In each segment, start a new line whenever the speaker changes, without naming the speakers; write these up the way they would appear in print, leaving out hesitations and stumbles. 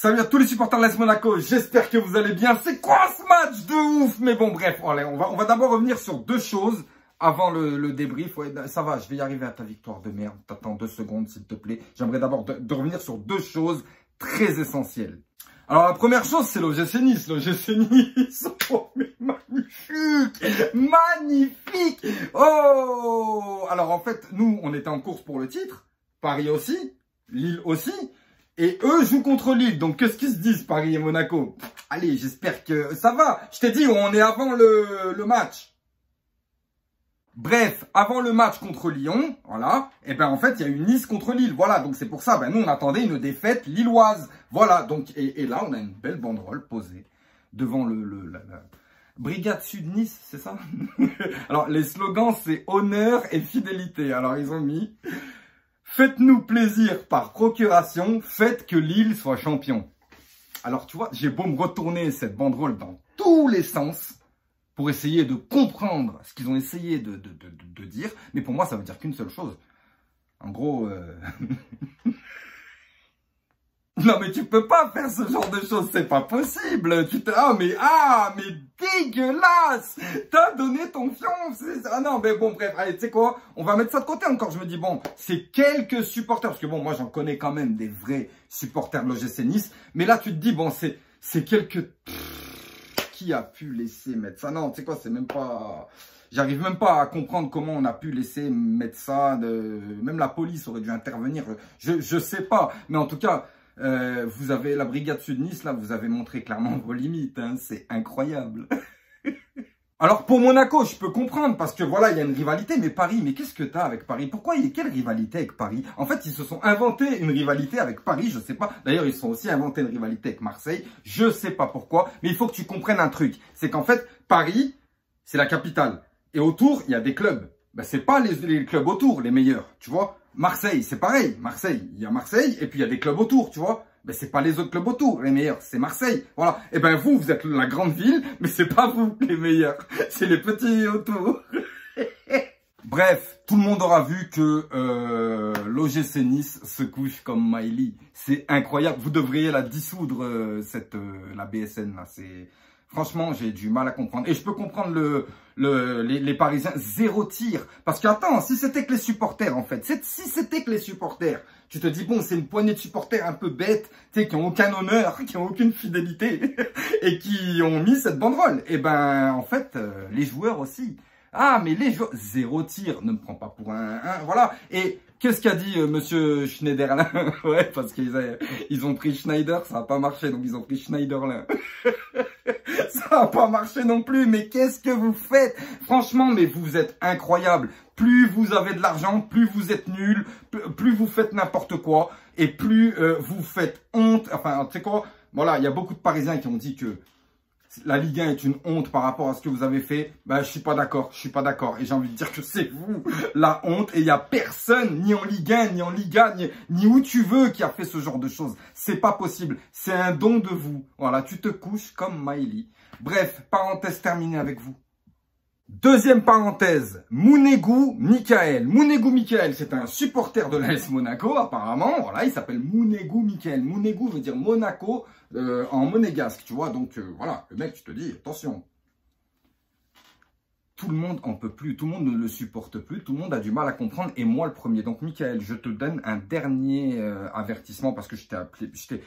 Salut à tous les supporters de l'AS Monaco, j'espère que vous allez bien. C'est quoi ce match de ouf? Mais bon, bref, allez, on va d'abord revenir sur deux choses avant le débrief. Ouais, ça va, je vais y arriver à ta victoire de merde. T'attends 2 secondes, s'il te plaît. J'aimerais d'abord de revenir sur deux choses très essentielles. Alors, la première chose, c'est l'OGC Nice. L'OGC Nice, oh, mais magnifique, magnifique. Oh, alors en fait, nous, on était en course pour le titre. Paris aussi, Lille aussi. Et eux jouent contre Lille. Donc, qu'est-ce qu'ils se disent, Paris et Monaco? Allez, j'espère que ça va. Je t'ai dit, on est avant le match. Bref, avant le match contre Lyon, voilà, et ben en fait, il y a eu Nice contre Lille. Voilà, donc c'est pour ça, ben nous, on attendait une défaite lilloise. Voilà, donc, et là, on a une belle banderole posée devant la Brigade Sud-Nice, c'est ça? Alors, les slogans, c'est honneur et fidélité. Alors, ils ont mis... Faites-nous plaisir par procuration, faites que Lille soit champion. Alors, tu vois, j'ai beau me retourner cette banderole dans tous les sens pour essayer de comprendre ce qu'ils ont essayé de dire. Mais pour moi, ça veut dire qu'une seule chose. En gros... Non, mais tu peux pas faire ce genre de choses, c'est pas possible. Ah, mais dégueulasse. T'as donné ton fion. Ah non, mais bon, bref, allez, tu sais quoi? On va mettre ça de côté encore. Je me dis, bon, c'est quelques supporters. Parce que bon, moi, j'en connais quand même des vrais supporters de l'OGC Nice. Mais là, tu te dis, bon, c'est quelques... Qui a pu laisser mettre ça? Non, tu sais quoi, c'est même pas... J'arrive même pas à comprendre comment on a pu laisser mettre ça. Même la police aurait dû intervenir. Je sais pas. Mais en tout cas... vous avez la Brigade Sud-Nice, là, vous avez montré clairement vos limites, hein, c'est incroyable. Alors, pour Monaco, je peux comprendre, parce que voilà, il y a une rivalité, mais Paris, mais qu'est-ce que t'as avec Paris? Pourquoi il y a quelle rivalité avec Paris? En fait, ils se sont inventés une rivalité avec Paris, je sais pas. D'ailleurs, ils se sont aussi inventés une rivalité avec Marseille, je sais pas pourquoi, mais il faut que tu comprennes un truc. C'est qu'en fait, Paris, c'est la capitale. Et autour, il y a des clubs. Ben, c'est pas les clubs autour, les meilleurs, tu vois. Marseille, c'est pareil. Marseille, il y a Marseille et puis il y a des clubs autour, tu vois. Mais c'est pas les autres clubs autour, les meilleurs, c'est Marseille. Voilà. Et ben vous êtes la grande ville, mais c'est pas vous les meilleurs. C'est les petits autour. Bref, tout le monde aura vu que l'OGC Nice se couche comme Miley. C'est incroyable. Vous devriez la dissoudre, la BSN, là. Franchement, j'ai du mal à comprendre. Et je peux comprendre les Parisiens, 0 tir. Parce que, attends, si c'était que les supporters, en fait. Si c'était que les supporters, tu te dis, bon, c'est une poignée de supporters un peu bêtes, tu sais, qui ont aucun honneur, qui ont aucune fidélité, et qui ont mis cette banderole. Et ben, en fait, les joueurs aussi. Ah, mais les joueurs, 0 tir, ne me prends pas pour voilà. Et qu'est-ce qu'a dit monsieur Schneiderlin? Ouais, parce qu'ils ont pris Schneider, ça n'a pas marché, donc ils ont pris Schneiderlin. Ça n'a pas marché non plus, mais qu'est-ce que vous faites? Franchement, mais vous êtes incroyable. Plus vous avez de l'argent, plus vous êtes nuls, plus vous faites n'importe quoi, et plus vous faites honte. Enfin, tu sais quoi? Voilà, il y a beaucoup de Parisiens qui ont dit que la Ligue 1 est une honte par rapport à ce que vous avez fait. Ben, je suis pas d'accord, Et j'ai envie de dire que c'est vous, la honte. Et il y a personne, ni en Ligue 1, ni en Liga, ni où tu veux, qui a fait ce genre de choses. C'est pas possible. C'est un don de vous. Voilà, tu te couches comme Miley. Bref, parenthèse terminée avec vous. Deuxième parenthèse, Mounegou Michael. Mounegou Michael, c'est un supporter de l'AS Monaco, apparemment. Voilà, il s'appelle Mounegou Michael. Mounegou veut dire Monaco en monégasque, tu vois. Donc, voilà, le mec, tu te dis, attention. Tout le monde en peut plus, tout le monde ne le supporte plus, tout le monde a du mal à comprendre, et moi le premier. Donc, Michael, je te donne un dernier avertissement, parce que je t'ai appelé, je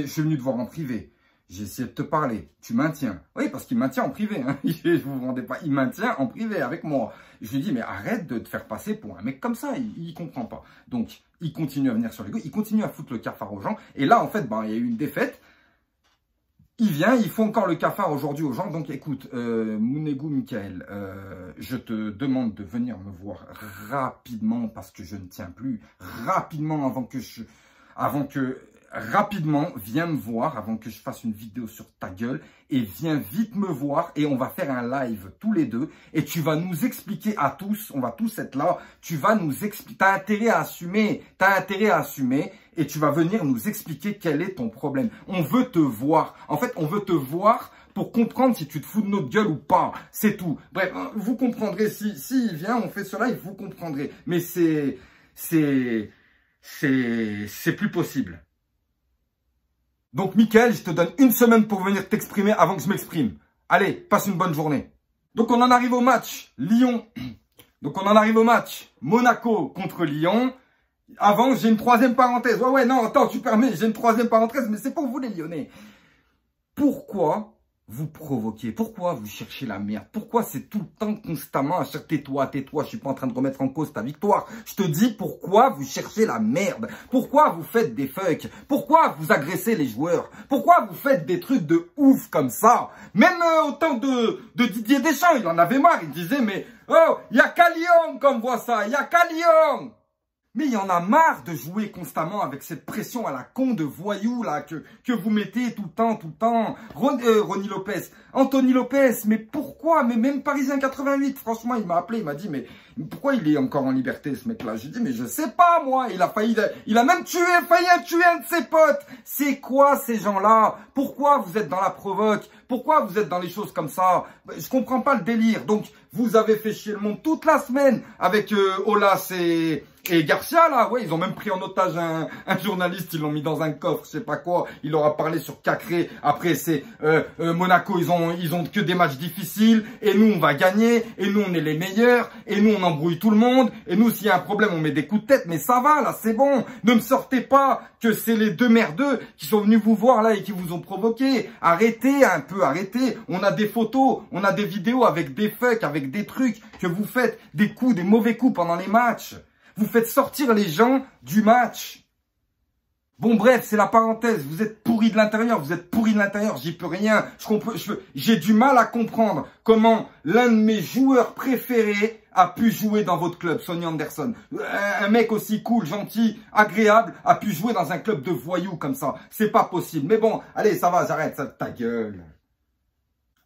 suis venu te voir en privé. J'ai essayé de te parler. Tu maintiens. Oui, parce qu'il maintient en privé. Hein. Je vous rendais pas. Il maintient en privé avec moi. Je lui dis, mais arrête de te faire passer pour un mec comme ça. Il comprend pas. Donc, il continue à venir sur les gars. Il continue à foutre le cafard aux gens. Et là, en fait, ben, il y a eu une défaite. Il vient, il faut encore le cafard aujourd'hui aux gens. Donc, écoute, Mounegou Michael, je te demande de venir me voir rapidement parce que je ne tiens plus. Rapidement rapidement, viens me voir avant que je fasse une vidéo sur ta gueule et viens vite me voir et on va faire un live tous les deux et tu vas nous expliquer à tous, on va tous être là, tu vas nous expliquer, t'as intérêt à assumer et tu vas venir nous expliquer quel est ton problème. On veut te voir, en fait on veut te voir pour comprendre si tu te fous de notre gueule ou pas, c'est tout. Bref, vous comprendrez, si il vient, on fait ce live, vous comprendrez, mais c'est plus possible. Donc, Mickaël, je te donne une semaine pour venir t'exprimer avant que je m'exprime. Allez, passe une bonne journée. Donc, on en arrive au match Lyon. Donc, on en arrive au match Monaco contre Lyon. Avant, j'ai une troisième parenthèse. Ouais, non, attends, tu permets, j'ai une troisième parenthèse, mais c'est pour vous les Lyonnais. Pourquoi vous provoquez? Pourquoi vous cherchez la merde? Pourquoi c'est tout le temps, constamment, à chaque tais-toi, je suis pas en train de remettre en cause ta victoire. Je te dis pourquoi vous cherchez la merde. Pourquoi vous faites des fucks? Pourquoi vous agressez les joueurs? Pourquoi vous faites des trucs de ouf comme ça? Même au temps de Didier Deschamps, il en avait marre. Il disait, mais oh, il y a qu'à Lyon qu'on voit ça, il y a qu'à Lyon. Mais il y en a marre de jouer constamment avec cette pression à la con de voyou là que vous mettez tout le temps. Ronny Lopez, Anthony Lopez, mais pourquoi? Mais même Parisien 88, franchement, il m'a appelé, il m'a dit, mais pourquoi il est encore en liberté ce mec-là? J'ai dit, mais je sais pas moi, il a même failli tuer un de ses potes. C'est quoi ces gens-là? Pourquoi vous êtes dans la provoque? Pourquoi vous êtes dans les choses comme ça? Je comprends pas le délire. Donc, vous avez fait chier le monde toute la semaine avec Olas et Garcia, là, ouais, ils ont même pris en otage un journaliste, ils l'ont mis dans un coffre, je sais pas quoi, il leur a parlé sur Cacré, après c'est Monaco, ils ont que des matchs difficiles, et nous on va gagner, et nous on est les meilleurs, et nous on embrouille tout le monde, et nous s'il y a un problème on met des coups de tête, mais ça va là, c'est bon, ne me sortez pas que c'est les deux merdeux qui sont venus vous voir là et qui vous ont provoqué, arrêtez un peu, arrêtez, on a des photos, on a des vidéos avec des fucks, avec des trucs que vous faites, des coups, des mauvais coups pendant les matchs. Vous faites sortir les gens du match. Bon, bref, c'est la parenthèse. Vous êtes pourris de l'intérieur. Vous êtes pourris de l'intérieur. J'y peux rien. J'ai du mal à comprendre comment l'un de mes joueurs préférés a pu jouer dans votre club, Sonny Anderson. Un mec aussi cool, gentil, agréable, a pu jouer dans un club de voyous comme ça. C'est pas possible. Mais bon, allez, ça va, j'arrête. Ça, ta gueule.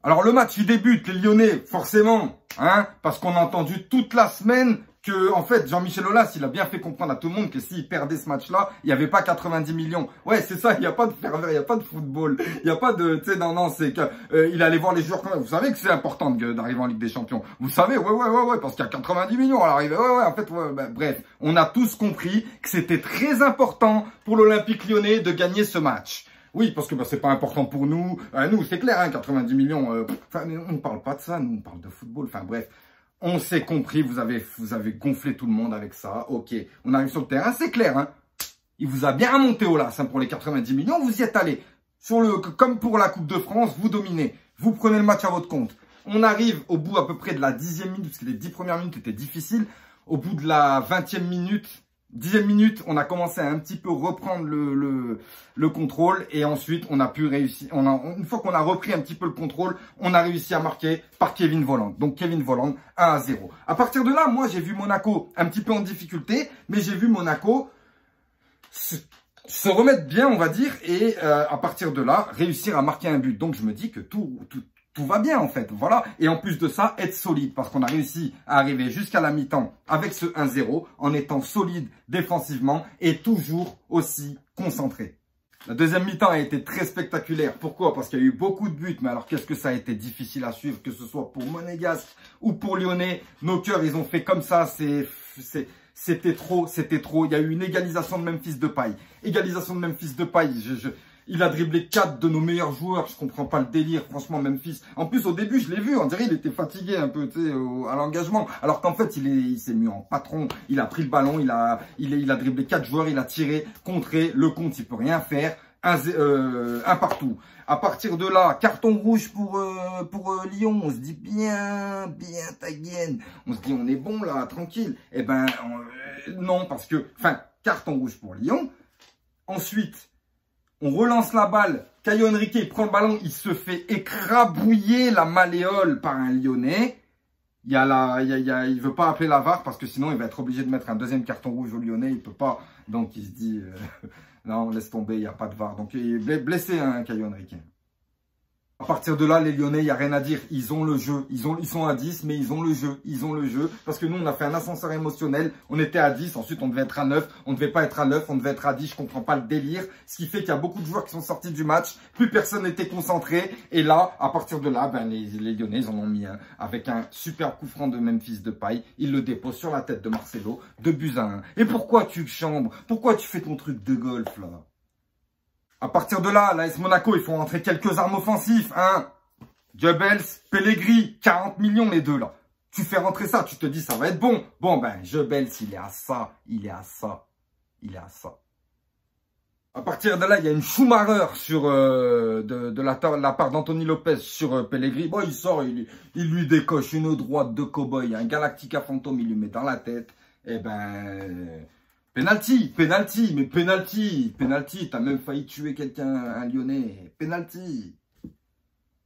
Alors, le match, il débute. Les Lyonnais, forcément, hein, parce qu'on a entendu toute la semaine que, en fait, Jean-Michel Aulas, il a bien fait comprendre à tout le monde que s'il perdait ce match-là, il n'y avait pas 90 millions. Ouais, c'est ça, il n'y a pas de ferveur, il n'y a pas de football, il n'y a pas de, tu sais, non, c'est que, il allait voir les joueurs quand même. Vous savez que c'est important d'arriver en Ligue des Champions. Vous savez, ouais, parce qu'il y a 90 millions à l'arrivée. Ouais, en fait, bref. On a tous compris que c'était très important pour l'Olympique Lyonnais de gagner ce match. Oui, parce que c'est pas important pour nous. Nous, c'est clair, hein, 90 millions. Enfin, on ne parle pas de ça, nous, on parle de football. Enfin, bref. On s'est compris, vous avez gonflé tout le monde avec ça. Ok, on arrive sur le terrain, c'est clair. Hein. Il vous a bien remonté au las hein, pour les 90 millions, vous y êtes allé. Comme pour la Coupe de France, vous dominez. Vous prenez le match à votre compte. On arrive au bout à peu près de la 10e minute, parce que les 10 premières minutes étaient difficiles. Au bout de la 20e minute, 10e minute, on a commencé à un petit peu reprendre le contrôle et ensuite on a pu réussir. Une fois qu'on a repris un petit peu le contrôle, on a réussi à marquer par Kevin Volland. Donc Kevin Volland 1-0. À partir de là, moi j'ai vu Monaco un petit peu en difficulté, mais j'ai vu Monaco se remettre bien, on va dire, et à partir de là, réussir à marquer un but. Donc je me dis que tout va bien en fait, voilà. Et en plus de ça, être solide parce qu'on a réussi à arriver jusqu'à la mi-temps avec ce 1-0 en étant solide défensivement et toujours aussi concentré. La deuxième mi-temps a été très spectaculaire. Pourquoi? Parce qu'il y a eu beaucoup de buts. Mais alors qu'est-ce que ça a été difficile à suivre, que ce soit pour Monégasque ou pour Lyonnais. Nos cœurs, ils ont fait comme ça. C'était trop. Il y a eu une égalisation de Memphis Depay. Égalisation de Memphis Depay. Il a dribblé 4 de nos meilleurs joueurs. Je comprends pas le délire, franchement, Memphis. En plus, au début, je l'ai vu. On dirait il était fatigué un peu, tu sais, à l'engagement. Alors qu'en fait, il s'est mis en patron. Il a pris le ballon. Il a dribblé 4 joueurs. Il a tiré, contré. Le compte, il peut rien faire. Un partout. À partir de là, carton rouge pour Lyon. On se dit bien ta gaine. On se dit, on est bon là, tranquille. Eh ben, non, parce que, carton rouge pour Lyon. Ensuite, on relance la balle. Caio Henrique, il prend le ballon. Il se fait écrabouiller la malléole par un Lyonnais. Il veut pas appeler la VAR parce que sinon, il va être obligé de mettre un deuxième carton rouge au Lyonnais. Il peut pas. Donc, il se dit, non, laisse tomber, il n'y a pas de VAR. Donc, il est blessé, hein, Caio Henrique. À partir de là, les Lyonnais, il n'y a rien à dire. Ils ont le jeu. Ils sont à 10, mais ils ont le jeu. Ils ont le jeu. Parce que nous, on a fait un ascenseur émotionnel. On était à 10. Ensuite, on devait être à 9. On ne devait pas être à 9. On devait être à 10. Je comprends pas le délire. Ce qui fait qu'il y a beaucoup de joueurs qui sont sortis du match. Plus personne n'était concentré. Et là, à partir de là, les Lyonnais, ils en ont mis un. Avec un super coup franc de Memphis Depay. Ils le déposent sur la tête de Marcelo. 2-1. Et pourquoi tu chambres? Pourquoi tu fais ton truc de golf, là? À partir de là, l'AS Monaco, il faut rentrer quelques armes offensives, hein. Goebbels, Pellegrini, 40 millions les deux là. Tu fais rentrer ça, tu te dis ça va être bon. Bon ben, Goebbels, il est à ça, il est à ça, il est à ça. À partir de là, il y a une Schumacher sur de la part d'Anthony Lopez sur Pellegrini. Bon, il sort, il lui décoche une droite de cow-boy, un Galactica fantôme, il lui met dans la tête. Eh ben, penalty, mais penalty. T'as même failli tuer quelqu'un, un Lyonnais. Penalty.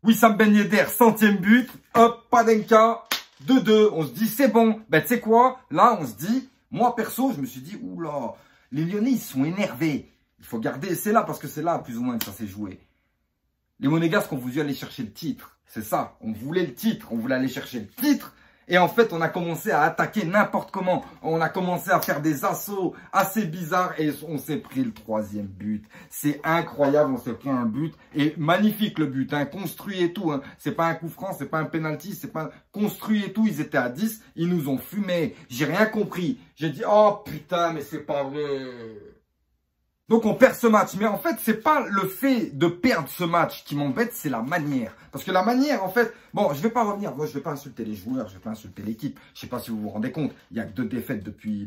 Wissam Ben Yedder, 100e but. Hop, Panenka, 2-2. On se dit, c'est bon. Ben, tu sais quoi? Là, on se dit, moi, perso, je me suis dit, oula, les Lyonnais, ils sont énervés. Il faut garder, c'est là, parce que c'est là, plus ou moins, que ça s'est joué. Les Monégasques ont voulu aller chercher le titre. C'est ça. On voulait le titre. On voulait aller chercher le titre. Et en fait, on a commencé à attaquer n'importe comment. On a commencé à faire des assauts assez bizarres et on s'est pris le 3e but. C'est incroyable, on s'est pris un but. Et magnifique le but, hein, construit et tout. Hein. C'est pas un coup franc, c'est pas un penalty, c'est pas construit et tout. Ils étaient à 10, ils nous ont fumé. J'ai rien compris. J'ai dit, oh putain, mais c'est pas vrai. Donc on perd ce match, mais en fait c'est pas le fait de perdre ce match qui m'embête, c'est la manière. Parce que la manière, en fait, bon, je vais pas revenir, moi je vais pas insulter les joueurs, je vais pas insulter l'équipe. Je sais pas si vous vous rendez compte, il y a que 2 défaites depuis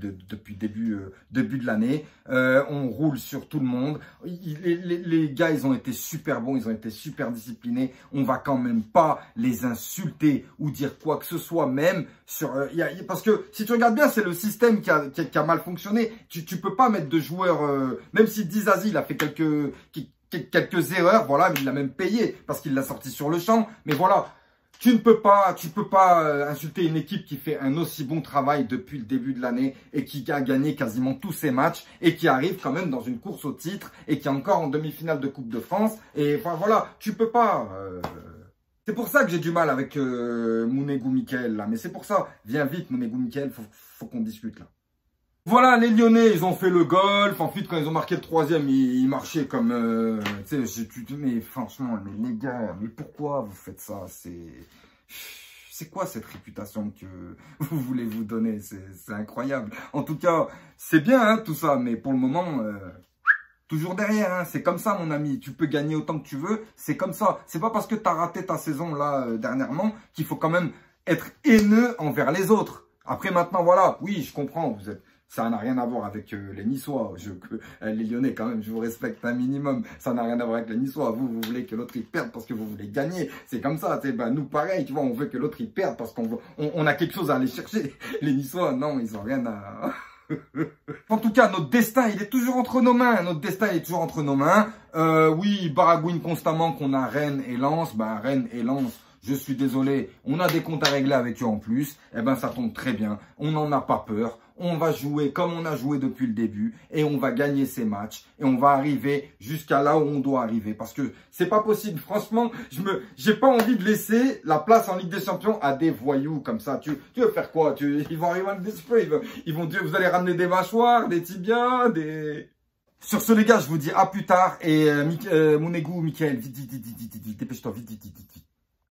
début de l'année. On roule sur tout le monde. Les gars, ils ont été super bons, ils ont été super disciplinés. On va quand même pas les insulter ou dire quoi que ce soit, même sur. Parce que si tu regardes bien, c'est le système qui a mal fonctionné. Tu peux pas mettre de joueurs, même si Dizazi, il a fait quelques erreurs, voilà, mais il l'a même payé parce qu'il l'a sorti sur le champ. Mais voilà, tu peux pas insulter une équipe qui fait un aussi bon travail depuis le début de l'année et qui a gagné quasiment tous ses matchs et qui arrive quand même dans une course au titre et qui est encore en demi-finale de Coupe de France. Et enfin voilà, tu peux pas. C'est pour ça que j'ai du mal avec Mounegou Michael là. Mais c'est pour ça, viens vite Mounegou Michael, faut qu'on discute là. Voilà, les Lyonnais, ils ont fait le golf. Ensuite, quand ils ont marqué le 3e, ils marchaient comme... tu sais, mais franchement, mais les gars, mais pourquoi vous faites ça? C'est quoi cette réputation que vous voulez vous donner? C'est incroyable. En tout cas, c'est bien hein, tout ça, mais pour le moment... toujours derrière, hein. C'est comme ça mon ami, tu peux gagner autant que tu veux, c'est comme ça. C'est pas parce que tu as raté ta saison là dernièrement qu'il faut quand même être haineux envers les autres. Après maintenant voilà, oui je comprends, ça n'a rien à voir avec les Niçois, les Lyonnais quand même, je vous respecte un minimum, ça n'a rien à voir avec les Niçois, vous voulez que l'autre il perde parce que vous voulez gagner, c'est comme ça, ben, nous pareil, tu vois, on veut que l'autre il perde parce on a quelque chose à aller chercher. Les Niçois, non, ils ont rien à... En tout cas, notre destin, il est toujours entre nos mains. Notre destin, il est toujours entre nos mains. Oui, ils baragouinent constamment qu'on a Rennes et Lens. Ben, Rennes et Lens, je suis désolé, on a des comptes à régler avec eux en plus. Eh ben, ça tombe très bien. On n'en a pas peur. On va jouer comme on a joué depuis le début et on va gagner ces matchs et on va arriver jusqu'à là où on doit arriver parce que c'est pas possible. Franchement, j'ai pas envie de laisser la place en Ligue des Champions à des voyous comme ça. Tu veux faire quoi? Ils vont arriver à ils vont dire vous allez ramener des mâchoires, des tibias, des... Sur ce les gars, je vous dis à plus tard et Mounegou, Mickaël, vite, dépêche-toi, vite.